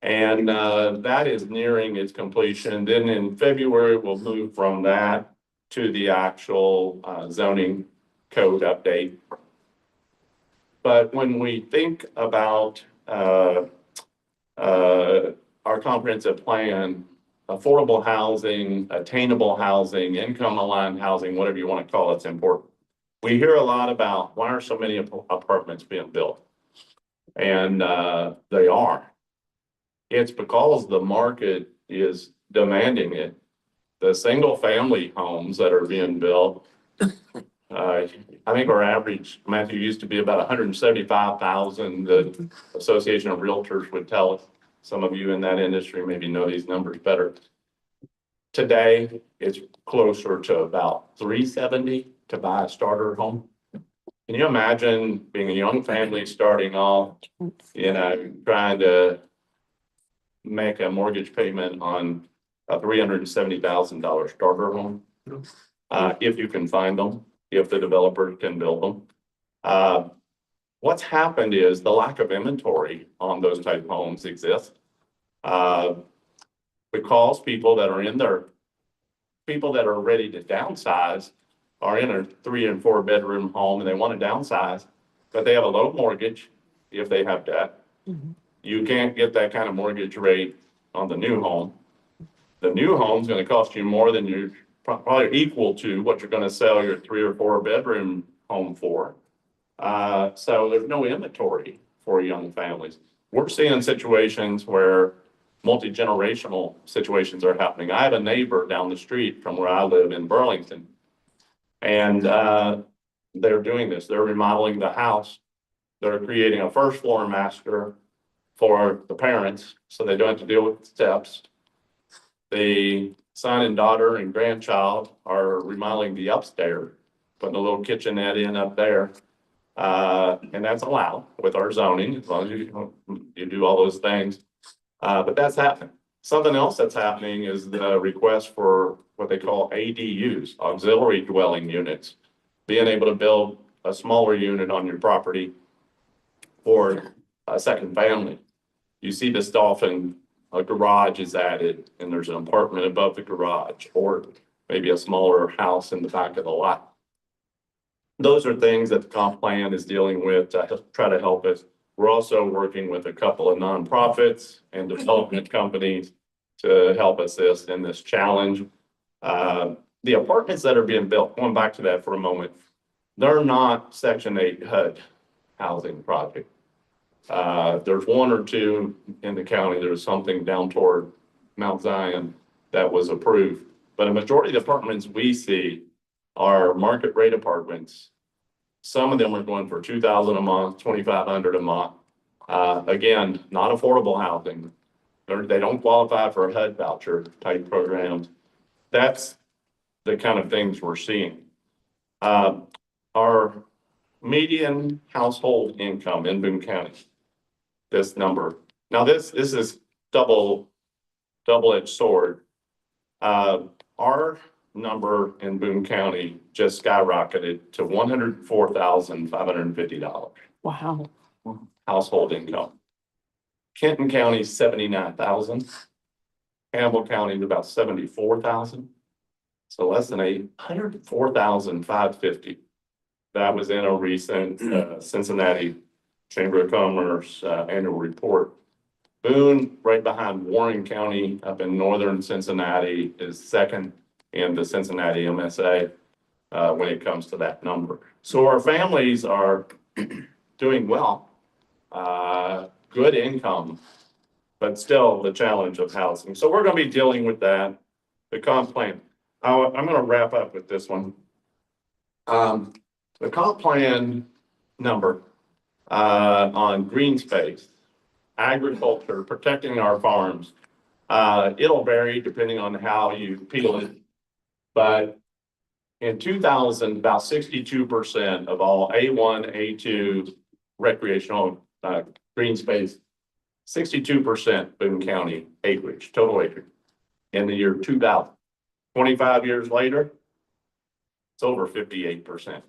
And that is nearing its completion. Then in February, we'll move from that to the actual zoning code update. But when we think about our comprehensive plan, affordable housing, attainable housing, income aligned housing, whatever you want to call it, it's important. We hear a lot about why are so many apartments being built? And they are. It's because the market is demanding it. The single family homes that are being built, I think our average, Matthew, used to be about 175,000. The Association of Realtors would tell us. Some of you in that industry maybe know these numbers better. Today, it's closer to about 370 to buy a starter home. Can you imagine being a young family starting off, trying to make a mortgage payment on a $370,000 starter home? If you can find them, if the developer can build them. What's happened is the lack of inventory on those type of homes exists. Because people that are ready to downsize are in a 3 and 4 bedroom home and they want to downsize, but they have a low mortgage if they have debt. You can't get that kind of mortgage rate on the new home. The new home is going to cost you more than you're probably equal to what you're going to sell your 3 or 4 bedroom home for. So there's no inventory for young families. We're seeing situations where multi-generational situations are happening. I have a neighbor down the street from where I live in Burlington, and they're doing this. They're remodeling the house. They're creating a first floor master for the parents so they don't have to deal with steps. The son and daughter and grandchild are remodeling the upstairs, putting a little kitchenette in up there. And that's allowed with our zoning, as long as you do all those things. But that's happening. Something else that's happening is the request for what they call ADUs, auxiliary dwelling units, being able to build a smaller unit on your property for a second family. You see this often, a garage is added and there's an apartment above the garage, or maybe a smaller house in the back of the lot. Those are things that the comp plan is dealing with to try to help us. We're also working with a couple of nonprofits and development companies to help assist in this challenge. The apartments that are being built, going back to that for a moment, they're not Section 8 HUD housing project. There's 1 or 2 in the county. There's something down toward Mount Zion that was approved. But a majority of the apartments we see are market rate apartments. Some of them are going for $2,000 a month, $2,500 a month. Again, not affordable housing. They don't qualify for HUD voucher type programs. That's the kind of things we're seeing. Our median household income in Boone County, this number. Now this is double-edged sword. Our number in Boone County just skyrocketed to $104,550. Wow. Household income. Kenton County, 79,000. Campbell County is about 74,000. So less than 104,550. That was in a recent Cincinnati Chamber of Commerce annual report. Boone, right behind Warren County up in northern Cincinnati, is second in the Cincinnati MSA. when it comes to that number. So our families are doing well, good income, but still the challenge of housing. So we're going to be dealing with that, the comp plan. I'm going to wrap up with this one. The comp plan number on green space, agriculture, protecting our farms, it'll vary depending on how you peel it. But in 2000, about 62% of all A1, A2 recreational green space, 62% Boone County acreage, total acreage. In the year 2000, 25 years later, it's over 58%.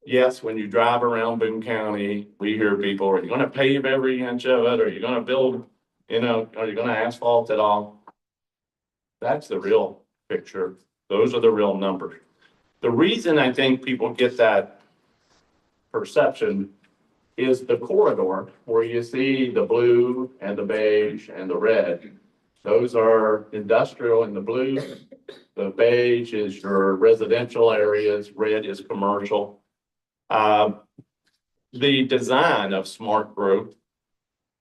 Yes, when you drive around Boone County, we hear people, are you going to pave every inch of it? Are you going to build, are you going to asphalt it all? That's the real picture. Those are the real numbers. The reason I think people get that perception is the corridor where you see the blue and the beige and the red. Those are industrial in the blue. The beige is your residential areas. Red is commercial. The design of smart growth,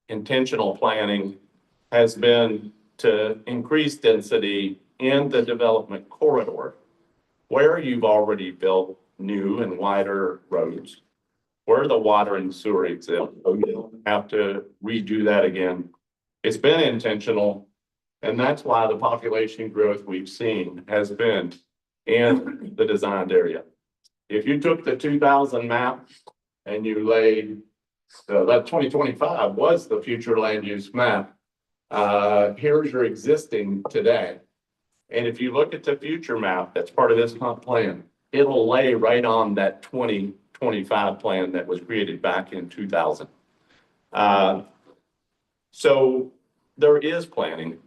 intentional planning, has been to increase density in the development corridor where you've already built new and wider roads, where the water and sewer exist. So you don't have to redo that again. It's been intentional, and that's why the population growth we've seen has been in the designed area. If you took the 2000 map and you laid, that 2025 was the future land use map. Here's your existing today. And if you look at the future map, that's part of this comp plan, it'll lay right on that 2025 plan that was created back in 2000. So there is planning,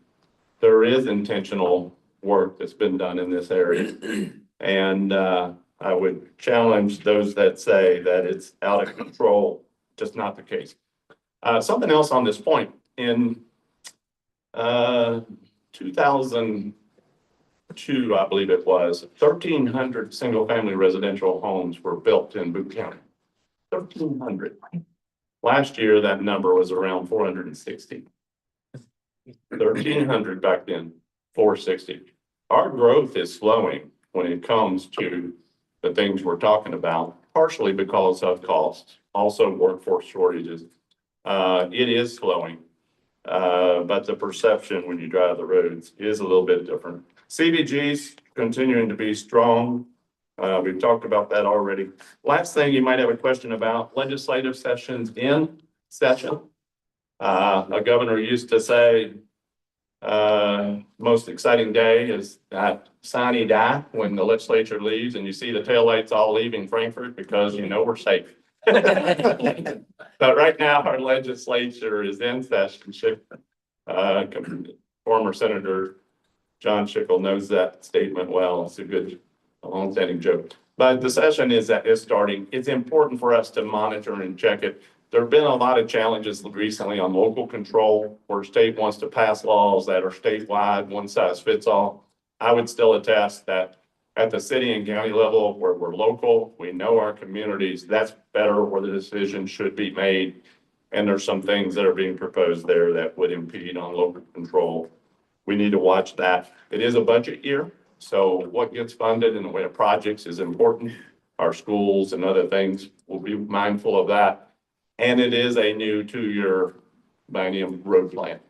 there is intentional work that's been done in this area. And I would challenge those that say that it's out of control, just not the case. Something else on this point, in 2002, I believe it was, 1,300 single-family residential homes were built in Boone County. 1,300. Last year, that number was around 460. 1,300 back then, 460. Our growth is slowing when it comes to the things we're talking about, partially because of costs, also workforce shortages. It is slowing, but the perception when you drive the roads is a little bit different. CBG's continuing to be strong. We've talked about that already. Last thing you might have a question about, legislative sessions in session. A governor used to say, most exciting day is that sine die when the legislature leaves and you see the taillights all leaving Frankfurt because you know we're safe. But right now our legislature is in session. Former Senator John Schickel knows that statement well. It's a good, long-standing joke. But the session is starting. It's important for us to monitor and check it. There have been a lot of challenges recently on local control where state wants to pass laws that are statewide, one size fits all. I would still attest that at the city and county level where we're local, we know our communities, that's better where the decision should be made. And there's some things that are being proposed there that would impede on local control. We need to watch that. It is a budget year, so what gets funded in the way of projects is important. Our schools and other things will be mindful of that. And it is a new 2-year biennium road plan.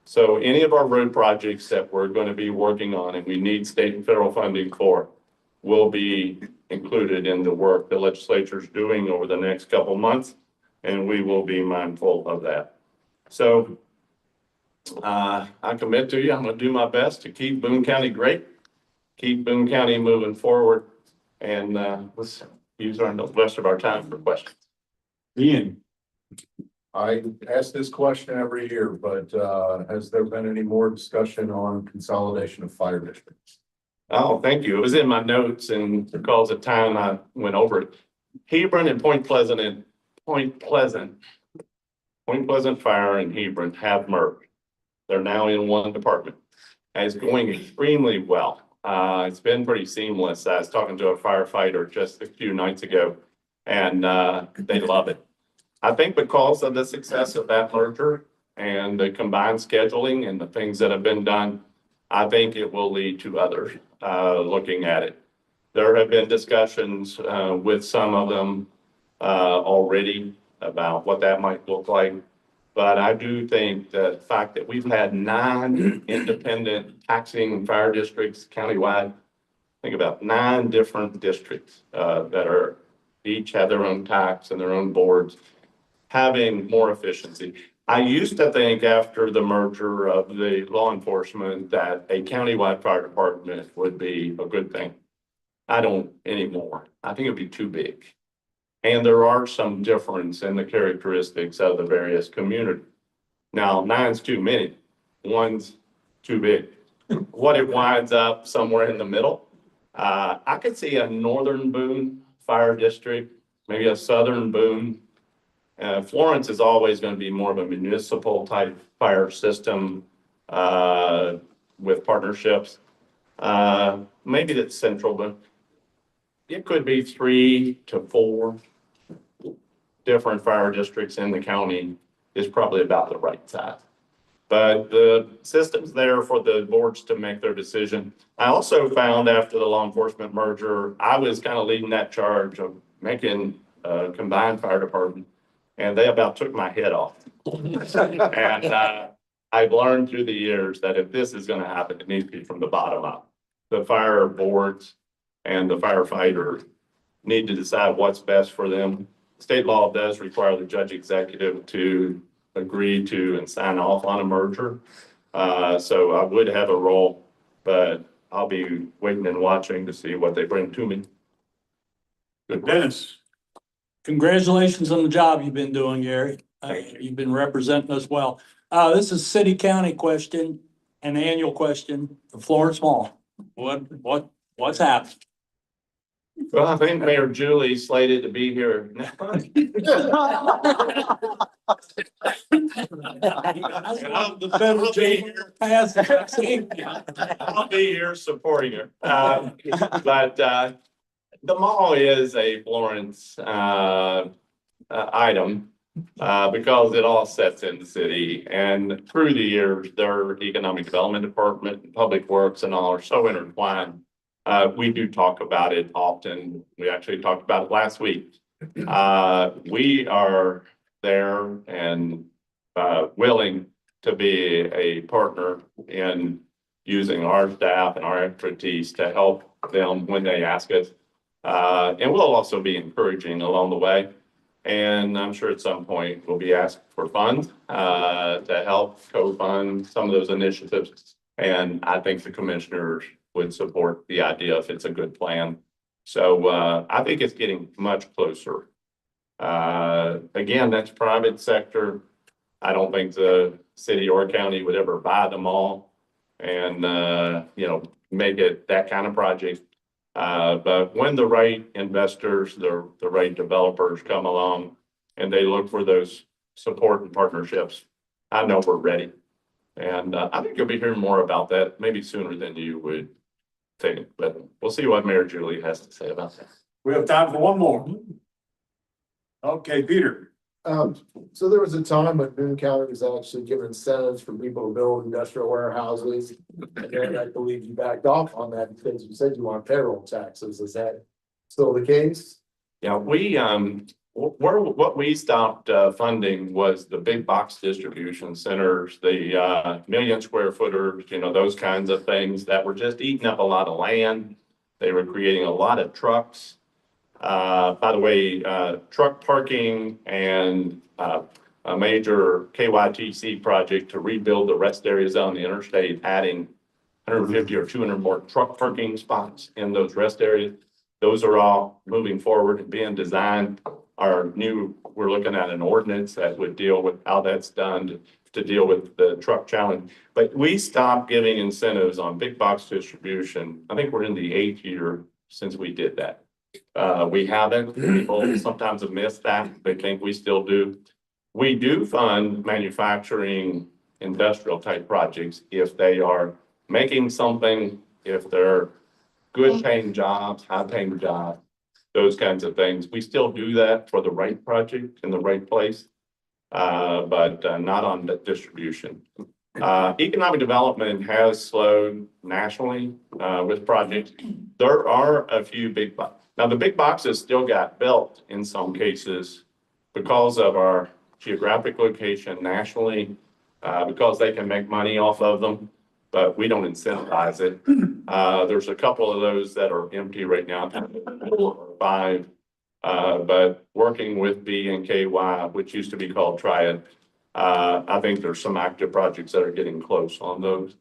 So any of our road projects that we're going to be working on and we need state and federal funding for will be included in the work the legislature is doing over the next couple months, and we will be mindful of that. So I commit to you, I'm going to do my best to keep Boone County great, keep Boone County moving forward, and let's use the rest of our time for questions. Ian. I ask this question every year, but has there been any more discussion on consolidation of fire districts? Oh, thank you. It was in my notes, and because of time, I went over it. Hebron and Point Pleasant Fire and Hebron have merged. They're now in one department. And it's going extremely well. It's been pretty seamless. I was talking to a firefighter just a few nights ago and they love it. I think because of the success of that merger and the combined scheduling and the things that have been done, I think it will lead to others looking at it. There have been discussions with some of them already about what that might look like. But I do think the fact that we've had 9 independent taxing fire districts countywide, think about 9 different districts that are each have their own tax and their own boards, having more efficiency. I used to think after the merger of the law enforcement that a countywide fire department would be a good thing. I don't anymore. I think it'd be too big. And there are some difference in the characteristics of the various communities. Now, 9's too many, 1's too big. What it winds up somewhere in the middle. I could see a northern Boone fire district, maybe a southern Boone. Florence is always going to be more of a municipal type fire system with partnerships. Maybe that's central, but it could be 3 to 4 different fire districts in the county is probably about the right size. But the system's there for the boards to make their decision. I also found after the law enforcement merger, I was kind of leading that charge of making a combined fire department, and they about took my head off. And I've learned through the years that if this is going to happen, it needs to be from the bottom up. The fire boards and the firefighter need to decide what's best for them. State law does require the judge executive to agree to and sign off on a merger. So I would have a role, but I'll be waiting and watching to see what they bring to me. Good. Dennis, congratulations on the job you've been doing, Gary. You've been representing us well. This is city-county question, an annual question, the Florence Mall. What's happened? Well, I think Mayor Julie slated to be here. The federal chamber passed it. I'll be here supporting her. But the mall is a Florence item because it all sets in the city. And through the years, their economic development department, public works and all are so intertwined. We do talk about it often. We actually talked about it last week. We are there and willing to be a partner in using our staff and our expertise to help them when they ask us. And we'll also be encouraging along the way. And I'm sure at some point we'll be asked for funds to help co-fund some of those initiatives. And I think the commissioners would support the idea if it's a good plan. So I think it's getting much closer. Again, that's private sector. I don't think the city or county would ever buy them all and, make it that kind of project. But when the right investors, the right developers come along and they look for those support and partnerships, I know we're ready. And I think you'll be hearing more about that maybe sooner than you would think, but we'll see what Mayor Julie has to say about that. We have time for one more. Okay, Peter. So there was a time when Boone County was actually giving incentives for people to build industrial warehouses. And then I believe you backed off on that because you said you want payroll taxes. Is that still the case? Yeah, what we stopped funding was the big box distribution centers, the million square footers, those kinds of things that were just eating up a lot of land. They were creating a lot of trucks. By the way, truck parking and a major KYTC project to rebuild the rest areas on the interstate, adding 150 or 200 more truck parking spots in those rest areas. Those are all moving forward and being designed. We're looking at an ordinance that would deal with how that's done to deal with the truck challenge. But we stopped giving incentives on big box distribution. I think we're in the 8th year since we did that. We haven't. People sometimes have missed that. They think we still do. We do fund manufacturing industrial type projects if they are making something if they're good paying jobs, high paying jobs, those kinds of things. We still do that for the right project in the right place, but not on the distribution. Economic development has slowed nationally with projects. There are a few now the big boxes still got built in some cases because of our geographic location nationally, because they can make money off of them, but we don't incentivize it. There's a couple of those that are empty right now, 5, but working with B and KY, which used to be called Triad, I think there's some active projects that are getting close on those.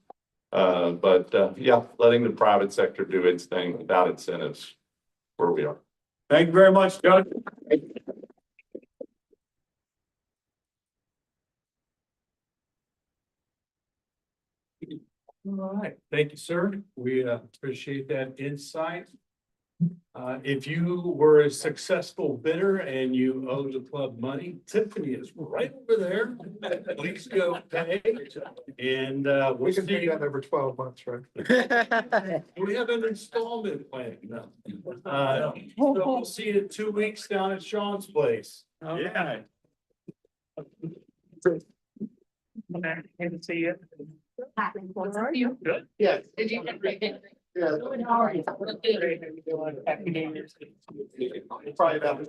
Yeah, letting the private sector do its thing without incentives, where we are. Thank you very much, Doug. All right, thank you, sir. We appreciate that insight. If you were a successful bidder and you owe the club money, Tiffany is right over there. Please go pay. And We can pay that over 12 months, right? we have an installment plan. No. So we'll see you in 2 weeks down at Sean's place. Yeah. Good to see you. Good. Yeah. Did you get it? Yeah. How are you? Probably about.